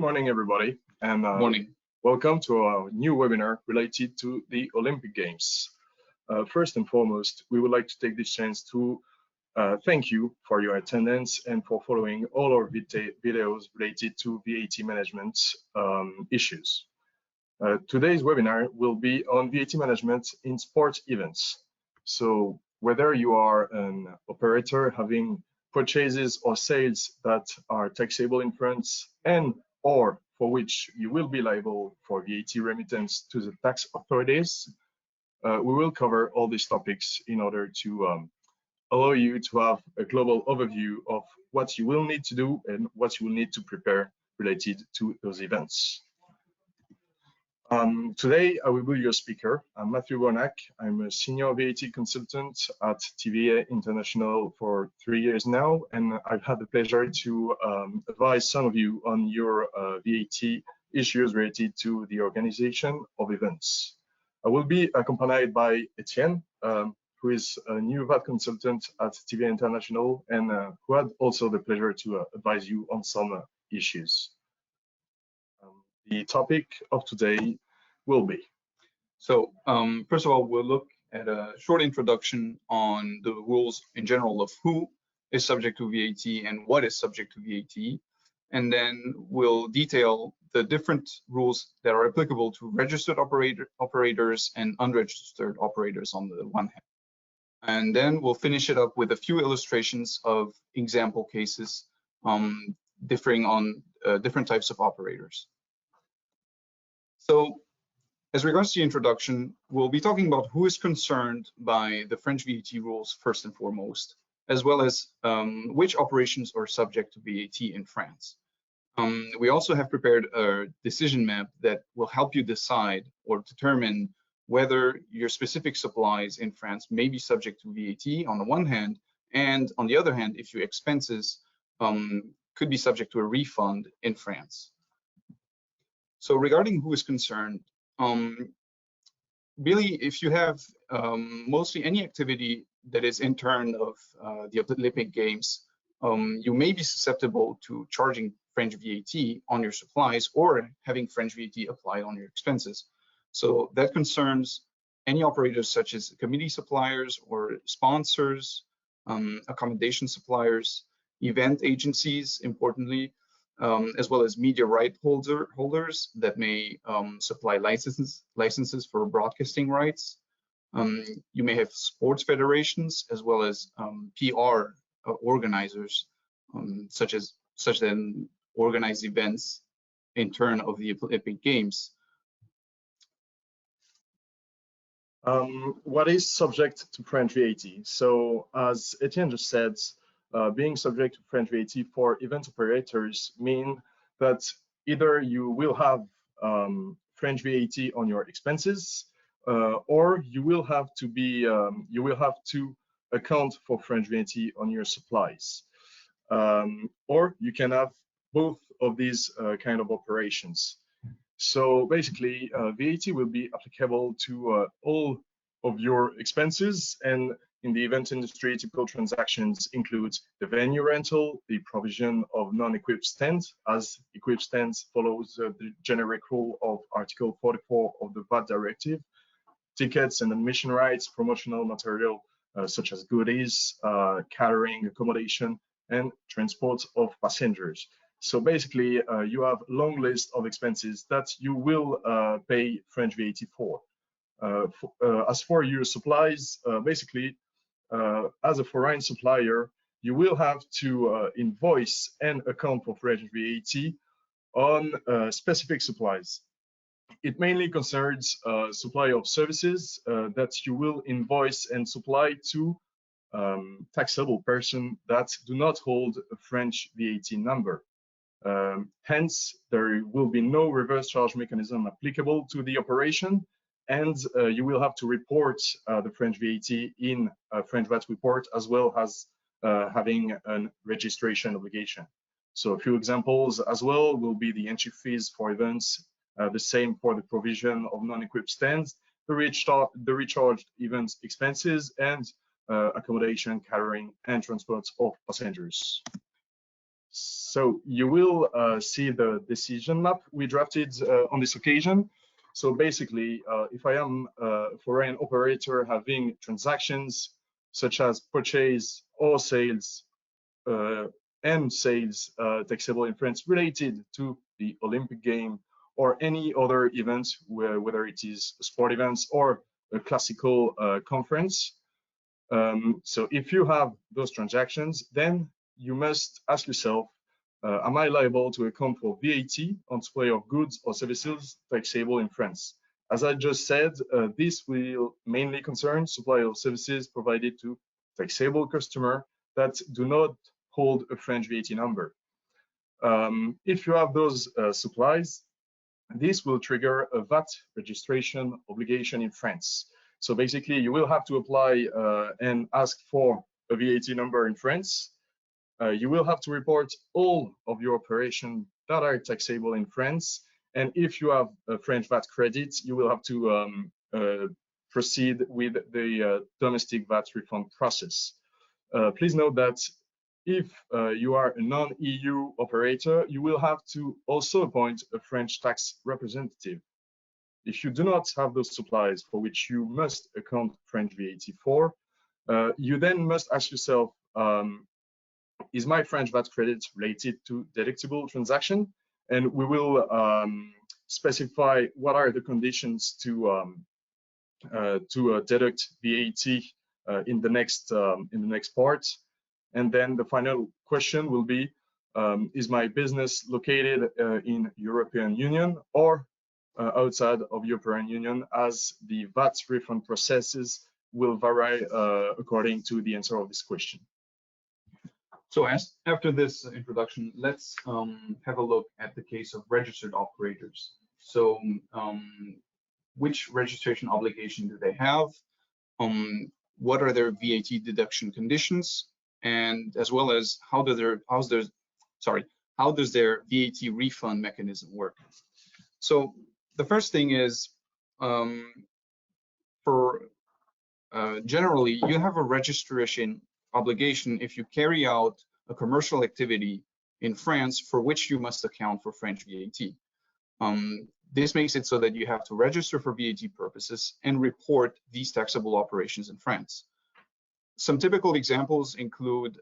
morning, everybody, and Morning. welcome to our new webinar related to the Olympic Games. First and foremost, we would like to take this chance to thank you for your attendance and for following all our videos related to VAT management issues. Today's webinar will be on VAT management in sport events. So whether you are an operator having purchases or sales that are taxable in France and or for which you will be liable for VAT remittance to the tax authorities, we will cover all these topics in order to allow you to have a global overview of what you will need to do and what you will need to prepare related to those events. Today, I will be your speaker. I'm Mathieu BOURNAC. I'm a senior VAT consultant at TEVEA International for 3 years now, and I've had the pleasure to advise some of you on your VAT issues related to the organization of events. I will be accompanied by Etienne, who is a new VAT consultant at TEVEA International and who had also the pleasure to advise you on some issues. The topic of today will be. So first of all, we'll look at a short introduction on the rules in general of who is subject to VAT and what is subject to VAT. And then we'll detail the different rules that are applicable to registered operators and unregistered operators on the one hand. And then we'll finish it up with a few illustrations of example cases differing on different types of operators. So as regards to the introduction, we'll be talking about who is concerned by the French VAT rules first and foremost, as well as which operations are subject to VAT in France. We also have prepared a decision map that will help you decide or determine whether your specific supplies in France may be subject to VAT on the one hand, and on the other hand, if your expenses could be subject to a refund in France. So regarding who is concerned, really, if you have mostly any activity that is intern of the Olympic Games, you may be susceptible to charging French VAT on your supplies or having French VAT applied on your expenses. So that concerns any operators such as committee suppliers or sponsors, accommodation suppliers, event agencies, importantly, as well as media right holders that may supply licenses for broadcasting rights. You may have sports federations as well as PR organizers, such that organize events in turn of the Olympic Games. What is subject to French VAT? So as Etienne just said, being subject to French VAT for event operators mean that either you will have French VAT on your expenses, or you will have to account for French VAT on your supplies, or you can have both of these kind of operations. So basically, VAT will be applicable to all of your expenses, and in the event industry, typical transactions include the venue rental, the provision of non-equipped stands, as equipped stands follows the generic rule of Article 44 of the VAT Directive, tickets and admission rights, promotional material such as goodies, catering, accommodation, and transport of passengers. So basically, you have a long list of expenses that you will pay French VAT for. As for your supplies, basically, as a foreign supplier, you will have to invoice and account for French VAT on specific supplies. It mainly concerns supply of services that you will invoice and supply to taxable persons that do not hold a French VAT number. Hence, there will be no reverse charge mechanism applicable to the operation, and you will have to report the French VAT in a French VAT report, as well as having a registration obligation. So a few examples as well will be the entry fees for events, the same for the provision of non-equipped stands, the recharged events expenses, and accommodation, catering, and transport of passengers. So you will see the decision map we drafted on this occasion. So basically, if I am a foreign operator having transactions such as purchase or sales and sales taxable in France related to the Olympic game or any other event, whether it is sport events or a classical conference. So if you have those transactions, then you must ask yourself, am I liable to account for VAT on supply of goods or services taxable in France? As I just said, this will mainly concern supply of services provided to taxable customer that do not hold a French VAT number. If you have those supplies, this will trigger a VAT registration obligation in France. So basically, you will have to apply and ask for a VAT number in France. You will have to report all of your operations that are taxable in France. And if you have a French VAT credit, you will have to proceed with the domestic VAT refund process. Please note that if you are a non-EU operator, you will have to also appoint a French tax representative. If you do not have those supplies for which you must account French VAT for, you then must ask yourself, is my French VAT credit related to deductible transaction? And we will specify what are the conditions to deduct VAT in the next part. And then the final question will be, is my business located in European Union or outside of European Union, as the VAT refund processes will vary according to the answer of this question. So after this introduction, let's have a look at the case of registered operators. So which registration obligation do they have? What are their VAT deduction conditions? And as well as how does their VAT refund mechanism work? So the first thing is, generally, you have a registration obligation if you carry out a commercial activity in France for which you must account for French VAT. This makes it so that you have to register for VAT purposes and report these taxable operations in France. Some typical examples include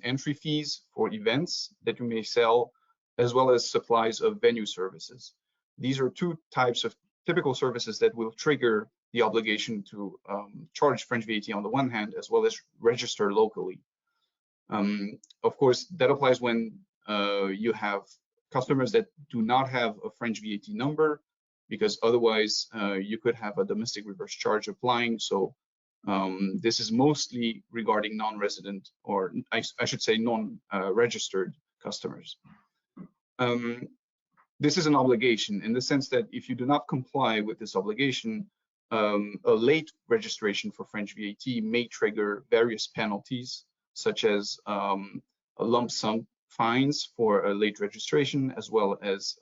entry fees for events that you may sell, as well as supplies of venue services. These are two types of typical services that will trigger the obligation to charge French VAT on the one hand, as well as register locally. Of course, that applies when you have customers that do not have a French VAT number, because otherwise you could have a domestic reverse charge applying. So this is mostly regarding non-resident, or I should say non-registered customers. This is an obligation in the sense that if you do not comply with this obligation, a late registration for French VAT may trigger various penalties, such as a lump sum fines for a late registration, as well as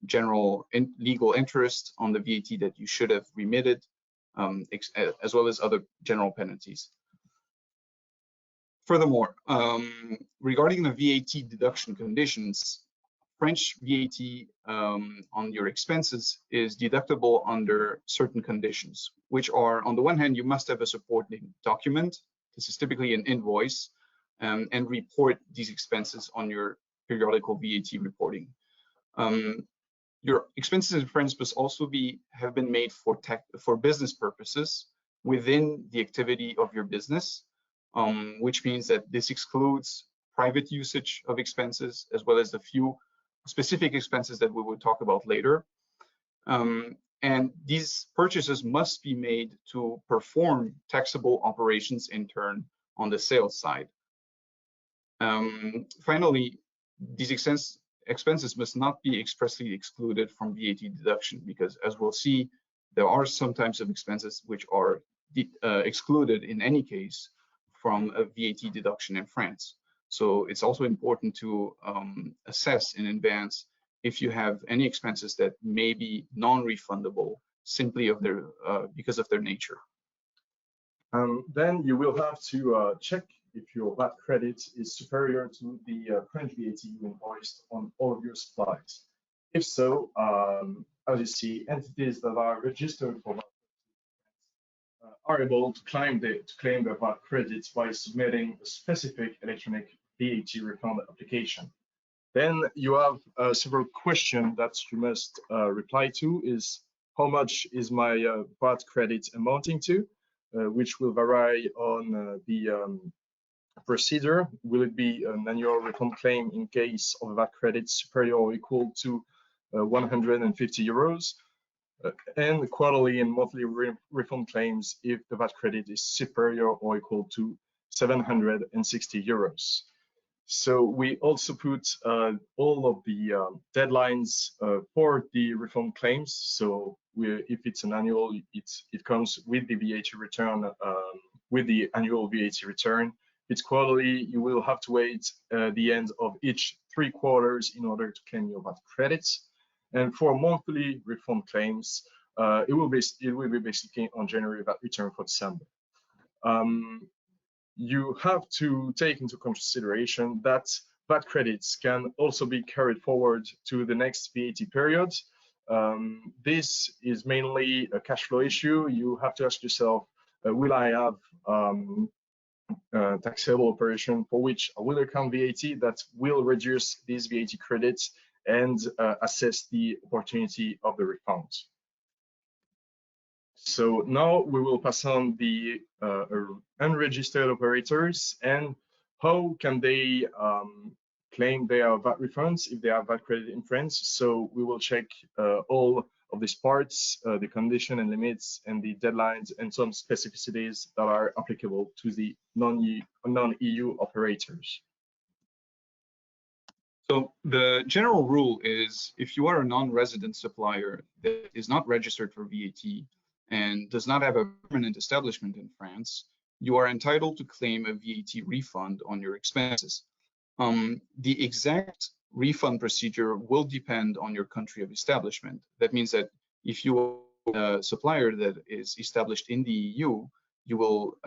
general legal interest on the VAT that you should have remitted, as well as other general penalties. Furthermore, regarding the VAT deduction conditions, French VAT on your expenses is deductible under certain conditions, which are, on the one hand, you must have a supporting document. This is typically an invoice, and report these expenses on your periodical VAT reporting. Your expenses in France must also have been made for business purposes within the activity of your business, which means that this excludes private usage of expenses, as well as the few specific expenses that we will talk about later. And these purchases must be made to perform taxable operations in turn on the sales side. Finally, these expenses must not be expressly excluded from VAT deduction, because as we'll see, there are some types of expenses which are excluded in any case from a VAT deduction in France. So it's also important to assess in advance if you have any expenses that may be non-refundable simply because of their nature. Then you will have to check if your VAT credit is superior to the French VAT you invoiced on all of your supplies. If so, as you see, entities that are registered for VAT are able to claim the VAT credits by submitting a specific electronic VAT refund application. Then you have several questions that you must reply to is how much is my VAT credit amounting to, which will vary on the procedure. Will it be an annual refund claim in case of a VAT credit superior or equal to 150 euros? And quarterly and monthly refund claims if the VAT credit is superior or equal to 760 euros. So we also put all of the deadlines for the refund claims. So if it's an annual, it comes with the VAT return, with the annual VAT return. If it's quarterly, you will have to wait the end of each 3 quarters in order to claim your VAT credits. And for monthly refund claims, it will be basically on January VAT return for December. You have to take into consideration that VAT credits can also be carried forward to the next VAT period. This is mainly a cash flow issue. You have to ask yourself, will I have taxable operation for which I will account VAT that will reduce these VAT credits and assess the opportunity of the refund. So now we will pass on the unregistered operators and how can they claim their VAT refunds if they have VAT credit in France. So we will check all of these parts, the condition and limits and the deadlines and some specificities that are applicable to the non-EU operators. So the general rule is if you are a non-resident supplier that is not registered for VAT and does not have a permanent establishment in France, you are entitled to claim a VAT refund on your expenses. The exact refund procedure will depend on your country of establishment. That means that if you are a supplier that is established in the EU, you will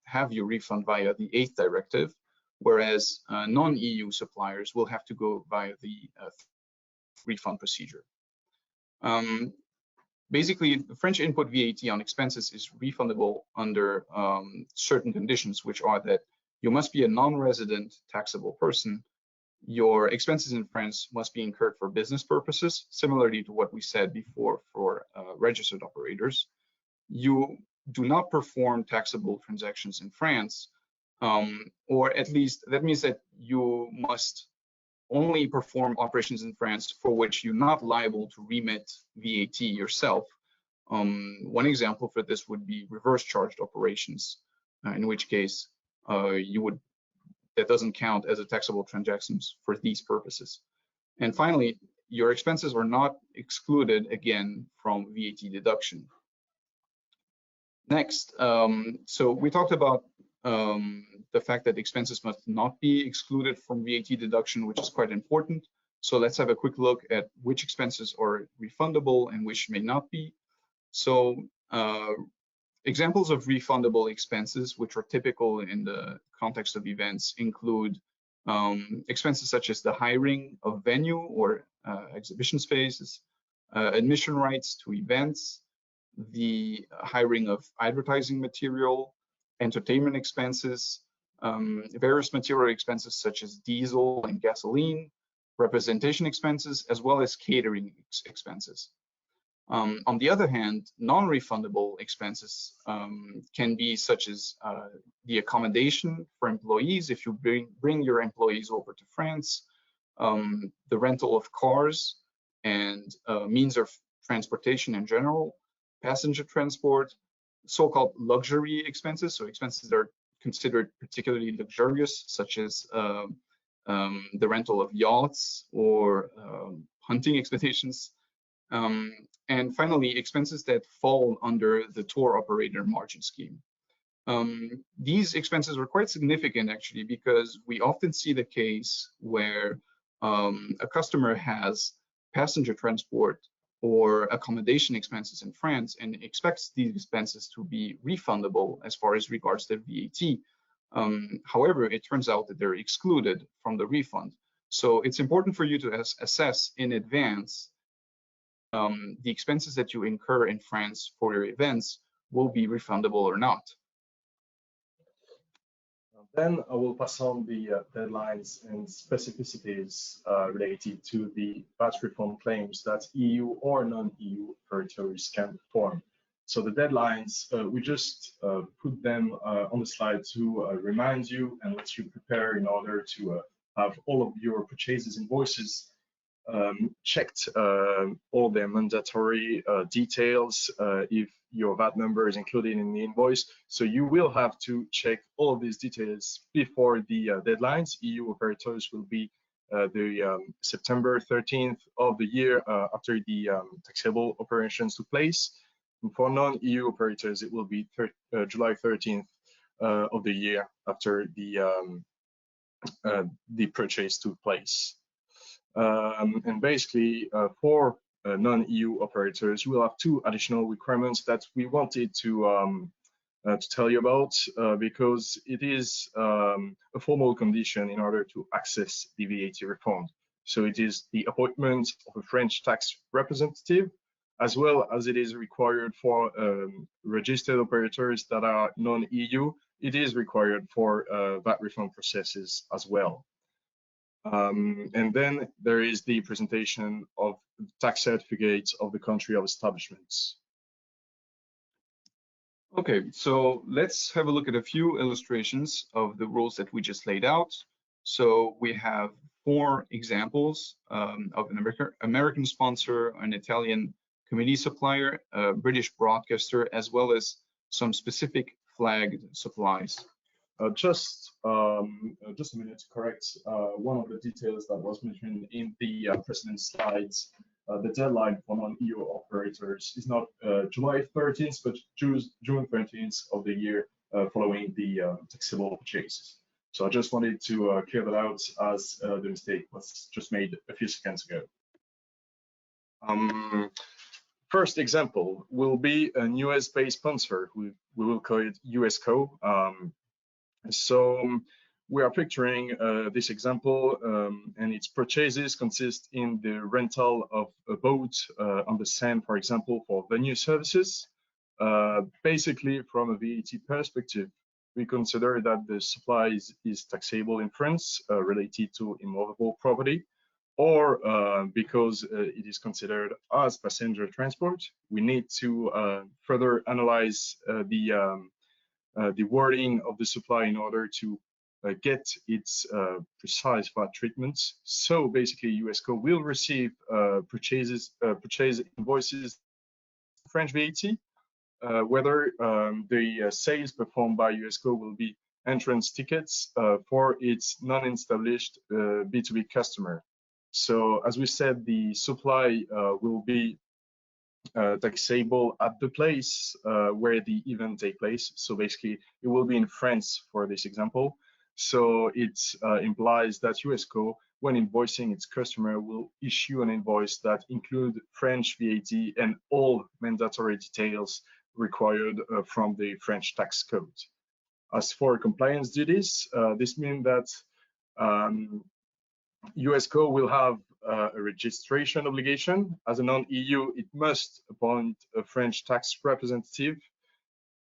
have your refund via the 8th directive, whereas non-EU suppliers will have to go via the refund procedure. Basically, the French input VAT on expenses is refundable under certain conditions, which are that you must be a non-resident taxable person. Your expenses in France must be incurred for business purposes, similarly to what we said before for registered operators. You do not perform taxable transactions in France, or at least that means that you must only perform operations in France for which you're not liable to remit VAT yourself. One example for this would be reverse charged operations, in which case that doesn't count as a taxable transactions for these purposes. And finally, your expenses are not excluded again from VAT deduction. Next, so we talked about the fact that expenses must not be excluded from VAT deduction, which is quite important. So let's have a quick look at which expenses are refundable and which may not be. So examples of refundable expenses, which are typical in the context of events, include expenses such as the hiring of venue or exhibition spaces, admission rights to events, the hiring of advertising material, entertainment expenses, various material expenses such as diesel and gasoline, representation expenses, as well as catering expenses. On the other hand, non-refundable expenses can be such as the accommodation for employees if you bring your employees over to France, the rental of cars and means of transportation in general, passenger transport, so-called luxury expenses, so expenses that are considered particularly luxurious, such as the rental of yachts or hunting expeditions. And finally, expenses that fall under the tour operator margin scheme. These expenses are quite significant actually, because we often see the case where a customer has passenger transport or accommodation expenses in France and expects these expenses to be refundable as far as regards to VAT. However, it turns out that they're excluded from the refund. So it's important for you to assess in advance the expenses that you incur in France for your events will be refundable or not. Then I will pass on the deadlines and specificities related to the VAT refund claims that EU or non-EU operators can perform. So the deadlines, we just put them on the slide to remind you and let you prepare in order to have all of your purchases invoices checked, all their mandatory details, if your VAT number is included in the invoice. So you will have to check all of these details before the deadlines. EU operators will be the September 13th of the year after the taxable operations took place. And for non-EU operators, it will be July 13th of the year after the purchase took place. And basically, for non-EU operators, you will have two additional requirements that we wanted to tell you about because it is a formal condition in order to access the VAT refund. So it is the appointment of a French tax representative, as well as it is required for registered operators that are non-EU. It is required for VAT refund processes as well. And then there is the presentation of tax certificates of the country of establishments. Okay, so let's have a look at a few illustrations of the rules that we just laid out. So we have 4 examples of an American sponsor, an Italian committee supplier, a British broadcaster, as well as some specific flagged supplies. Just a minute to correct one of the details that was mentioned in the precedent slides. The deadline for non-EU operators is not July 13th, but June 13th of the year following the taxable purchases. So I just wanted to clear that out as the mistake was just made a few seconds ago. First example will be a US-based sponsor. We will call it USCO. So we are picturing this example, and its purchases consist in the rental of a boat on the Seine, for example, for venue services. Basically, from a VAT perspective, we consider that the supply is taxable in France related to immovable property, or because it is considered as passenger transport. We need to further analyze the wording of the supply in order to get its precise VAT treatment. So basically, USCO will receive purchase invoices, French VAT, whether the sales performed by USCO will be entrance tickets for its non-established B2B customer. So as we said, the supply will be taxable at the place where the event takes place. So basically, it will be in France for this example. So it implies that USCO, when invoicing its customer, will issue an invoice that includes French VAT and all mandatory details required from the French tax code. As for compliance duties, this means that USCO will have a registration obligation. As a non-EU, it must appoint a French tax representative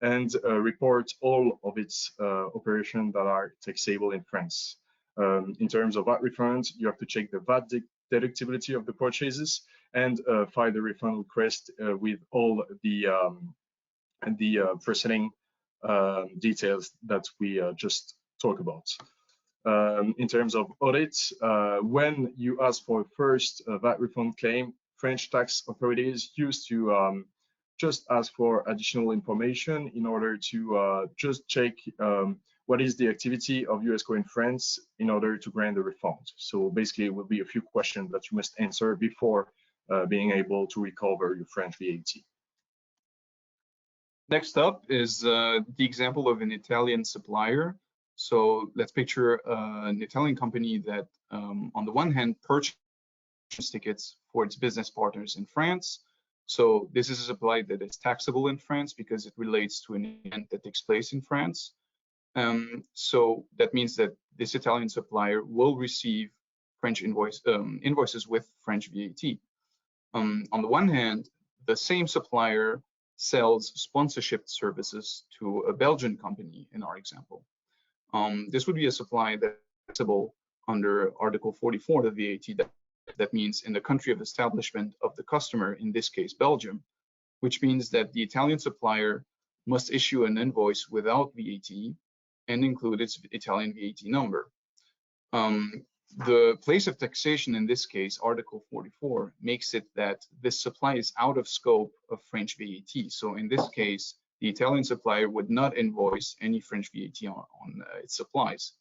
and report all of its operations that are taxable in France. In terms of VAT refunds, you have to check the VAT deductibility of the purchases and file the refund request with all the preceding details that we just talked about. In terms of audits, when you ask for a first VAT refund claim, French tax authorities used to just ask for additional information in order to just check what is the activity of USCO in France in order to grant the refund. So basically, it will be a few questions that you must answer before being able to recover your French VAT. Next up is the example of an Italian supplier. So let's picture an Italian company that, on the one hand, purchases tickets for its business partners in France. So this is a supply that is taxable in France because it relates to an event that takes place in France. So that means that this Italian supplier will receive French invoices with French VAT. On the one hand, the same supplier sells sponsorship services to a Belgian company in our example. This would be a supply that's taxable under Article 44 of the VAT. That means in the country of establishment of the customer, in this case Belgium, which means that the Italian supplier must issue an invoice without VAT and include its Italian VAT number. The place of taxation in this case, Article 44, makes it that this supply is out of scope of French VAT. So in this case, the Italian supplier would not invoice any French VAT on its supplies.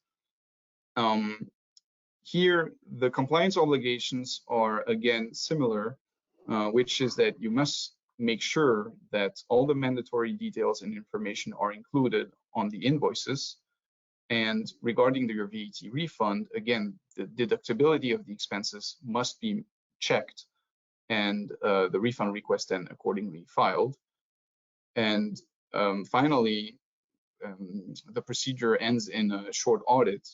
Here, the compliance obligations are again similar, which is that you must make sure that all the mandatory details and information are included on the invoices. And regarding your VAT refund, again, the deductibility of the expenses must be checked and the refund request then accordingly filed. And finally, the procedure ends in a short audit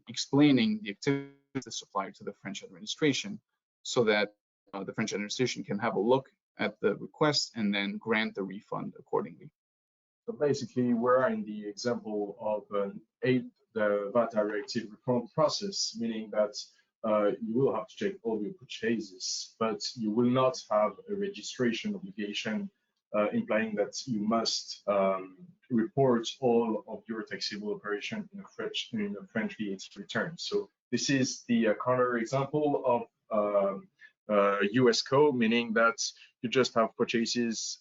explaining the activity of the supplier to the French administration so that the French administration can have a look at the request and then grant the refund accordingly. So basically, we're in the example of the VAT directive reform process, meaning that you will have to check all your purchases, but you will not have a registration obligation implying that you must report all of your taxable operation in a French VAT return. So this is the counter example of US code, meaning that you just have purchases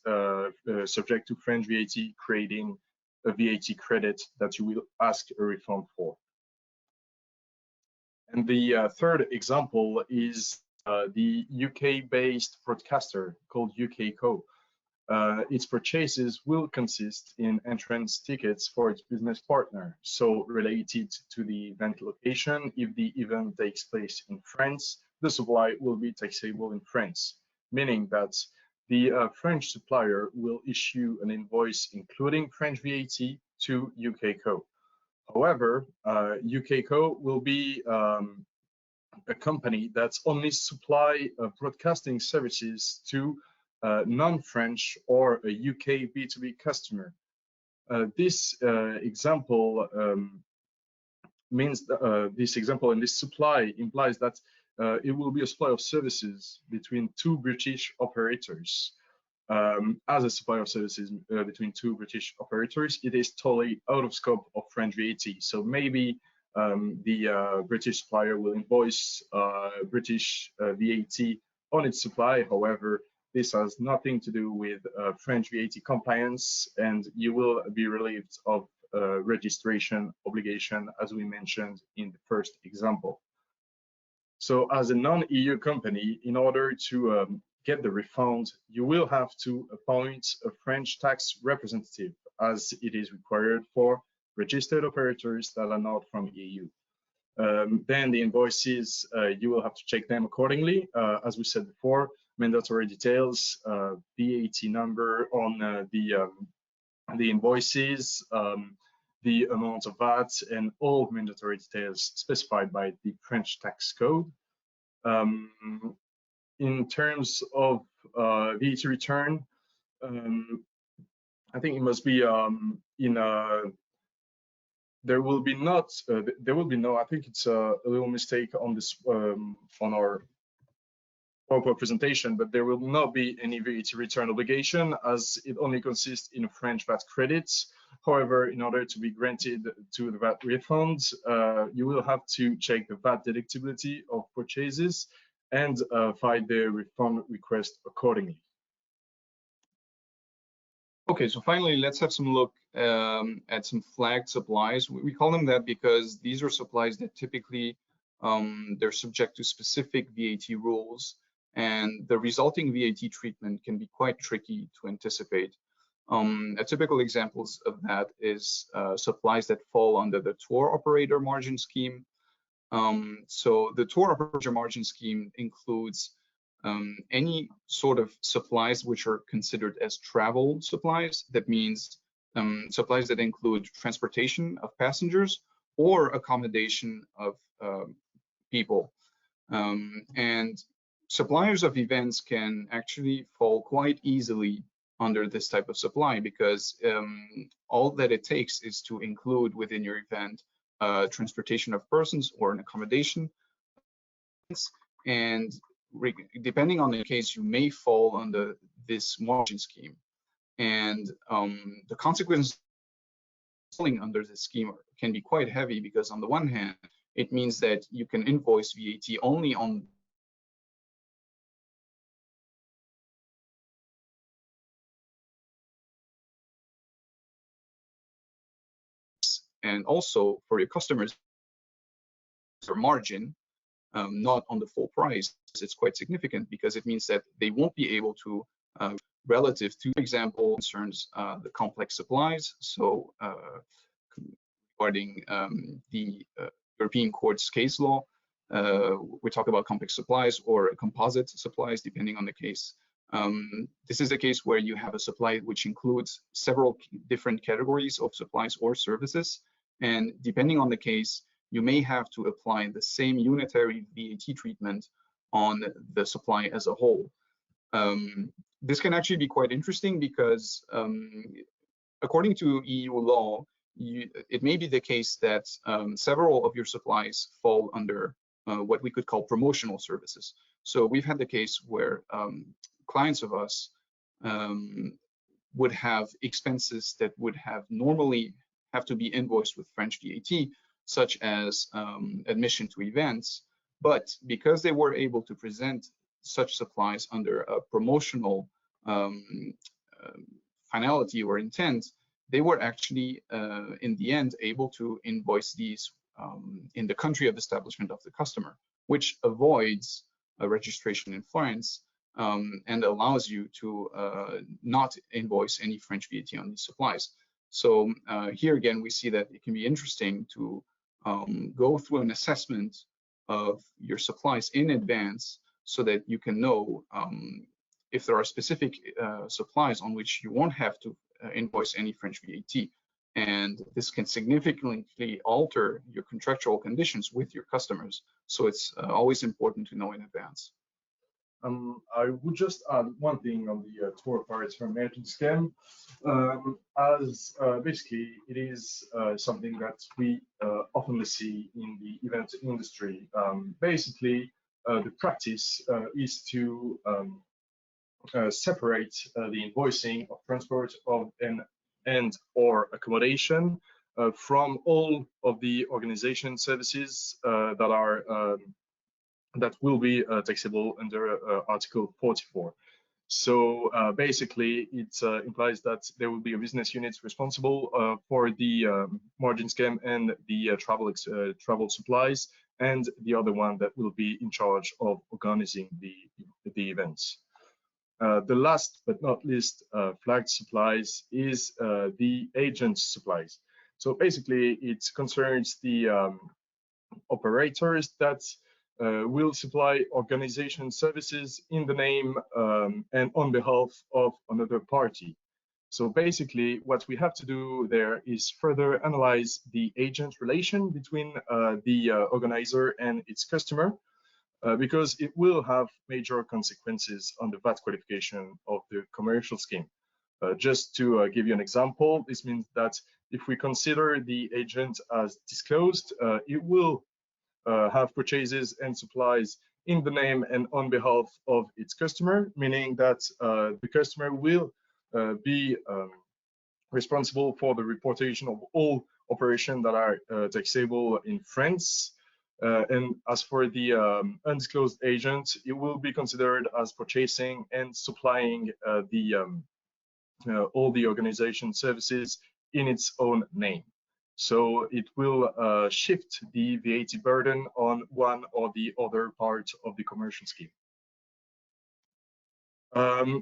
subject to French VAT, creating a VAT credit that you will ask a refund for. And the third example is the UK-based broadcaster called UKCO. Its purchases will consist in entrance tickets for its business partner, so related to the event location. If the event takes place in France, the supply will be taxable in France, meaning that the French supplier will issue an invoice including French VAT to UKCO. However, UKCO will be a company that's only supply broadcasting services to non-French or a UK B2B customer. This example means this example and this supply implies that it will be a supply of services between two British operators. As a supply of services between two British operators, it is totally out of scope of French VAT. So maybe the British supplier will invoice British VAT on its supply. However, this has nothing to do with French VAT compliance, and you will be relieved of registration obligation, as we mentioned in the first example. So as a non-EU company, in order to get the refund, you will have to appoint a French tax representative, as it is required for registered operators that are not from EU. Then the invoices, you will have to check them accordingly. As we said before, mandatory details, VAT number on the invoices, the amount of VAT, and all mandatory details specified by the French tax code. In terms of VAT return, I think it must be there will be no, I think it's a little mistake on this on our PowerPoint presentation, but there will not be any VAT return obligation, as it only consists in French VAT credits. However, in order to be granted to the VAT refund, you will have to check the VAT deductibility of purchases and file the refund request accordingly. Okay, so finally, let's have some look at some flagged supplies. We call them that because these are supplies that typically they're subject to specific VAT rules, and the resulting VAT treatment can be quite tricky to anticipate. A typical examples of that is supplies that fall under the tour operator margin scheme. So the tour operator margin scheme includes any sort of supplies which are considered as travel supplies. That means supplies that include transportation of passengers or accommodation of people. And suppliers of events can actually fall quite easily under this type of supply, because all that it takes is to include within your event transportation of persons or an accommodation. And depending on the case, you may fall under this margin scheme. And the consequences of falling under this scheme can be quite heavy, because on the one hand, it means that you can invoice VAT only on and also for your customers or margin, not on the full price. It's quite significant, because it means that they won't be able to, relative to, for example, concerns the complex supplies. So regarding the European Court's case law, we talk about complex supplies or composite supplies, depending on the case. This is a case where you have a supply which includes several different categories of supplies or services. And depending on the case, you may have to apply the same unitary VAT treatment on the supply as a whole. This can actually be quite interesting, because according to EU law, it may be the case that several of your supplies fall under what we could call promotional services. So we've had the case where clients of us would have expenses that would have normally have to be invoiced with French VAT, such as admission to events, but because they were able to present such supplies under a promotional finality or intent, they were actually in the end able to invoice these in the country of establishment of the customer, which avoids a registration in France and allows you to not invoice any French VAT on these supplies. So here again, we see that it can be interesting to go through an assessment of your supplies in advance, so that you can know if there are specific supplies on which you won't have to invoice any French VAT. And this can significantly alter your contractual conditions with your customers. So it's always important to know in advance. I would just add one thing on the tour operator management scheme, as basically it is something that we often see in the event industry. Basically, the practice is to separate the invoicing of transport of and or accommodation from all of the organization services that are that will be taxable under Article 44. So basically, it implies that there will be a business unit responsible for the margin scheme and the travel supplies, and the other one that will be in charge of organizing the events. The last but not least flagged supplies is the agent supplies. So basically, it concerns the operators that will supply organization services in the name and on behalf of another party. So basically, what we have to do there is further analyze the agent relation between the organizer and its customer, because it will have major consequences on the VAT qualification of the commercial scheme. Just to give you an example, this means that if we consider the agent as disclosed, it will have purchases and supplies in the name and on behalf of its customer, meaning that the customer will be responsible for the reportation of all operations that are taxable in France. And as for the undisclosed agent, it will be considered as purchasing and supplying all the organization services in its own name. So it will shift the VAT burden on one or the other part of the commercial scheme.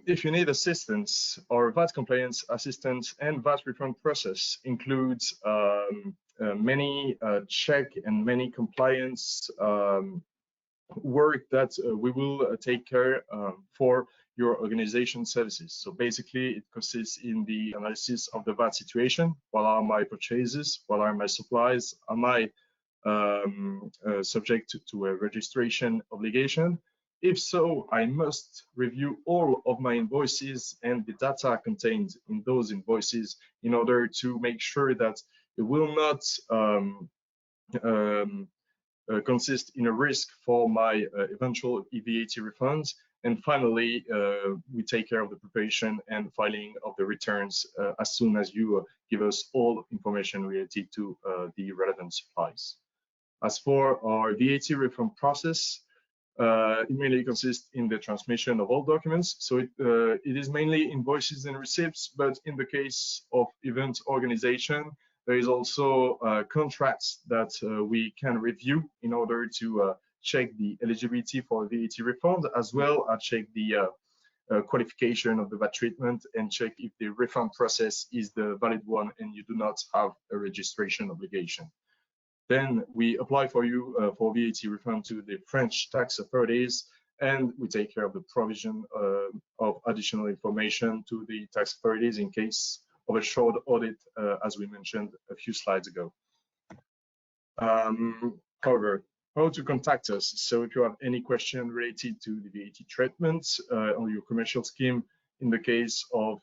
If you need assistance, our VAT compliance assistance and VAT refund process includes many check and many compliance work that we will take care for your organization services. So basically, it consists in the analysis of the VAT situation. What are my purchases? What are my supplies? Am I subject to a registration obligation? If so, I must review all of my invoices and the data contained in those invoices in order to make sure that it will not consist in a risk for my eventual VAT refunds. And finally, we take care of the preparation and filing of the returns as soon as you give us all information related to the relevant supplies. As for our VAT refund process, it mainly consists in the transmission of all documents. So it is mainly invoices and receipts, but in the case of event organization, there is also contracts that we can review in order to check the eligibility for VAT refund, as well as check the qualification of the VAT treatment and check if the refund process is the valid one and you do not have a registration obligation. Then we apply for you for VAT refund to the French tax authorities, and we take care of the provision of additional information to the tax authorities in case of a short audit, as we mentioned a few slides ago. However, how to contact us? So if you have any question related to the VAT treatment or your commercial scheme in the case of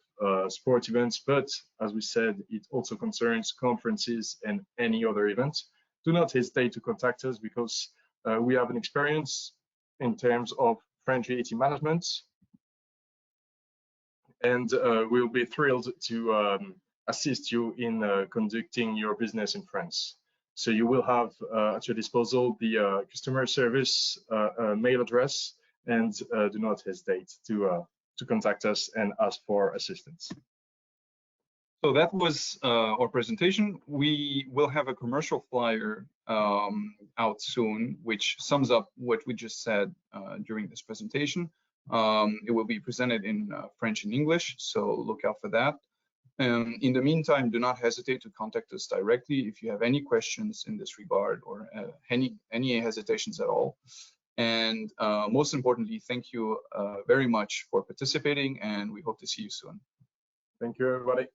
sport events, but as we said, it also concerns conferences and any other event, do not hesitate to contact us because we have an experience in terms of French VAT management, and we'll be thrilled to assist you in conducting your business in France. So you will have at your disposal the customer service mail address, and do not hesitate to contact us and ask for assistance. So that was our presentation. We will have a commercial flyer out soon, which sums up what we just said during this presentation. It will be presented in French and English, so look out for that. In the meantime, do not hesitate to contact us directly if you have any questions in this regard or any hesitations at all. And most importantly, thank you very much for participating, and we hope to see you soon. Thank you, everybody.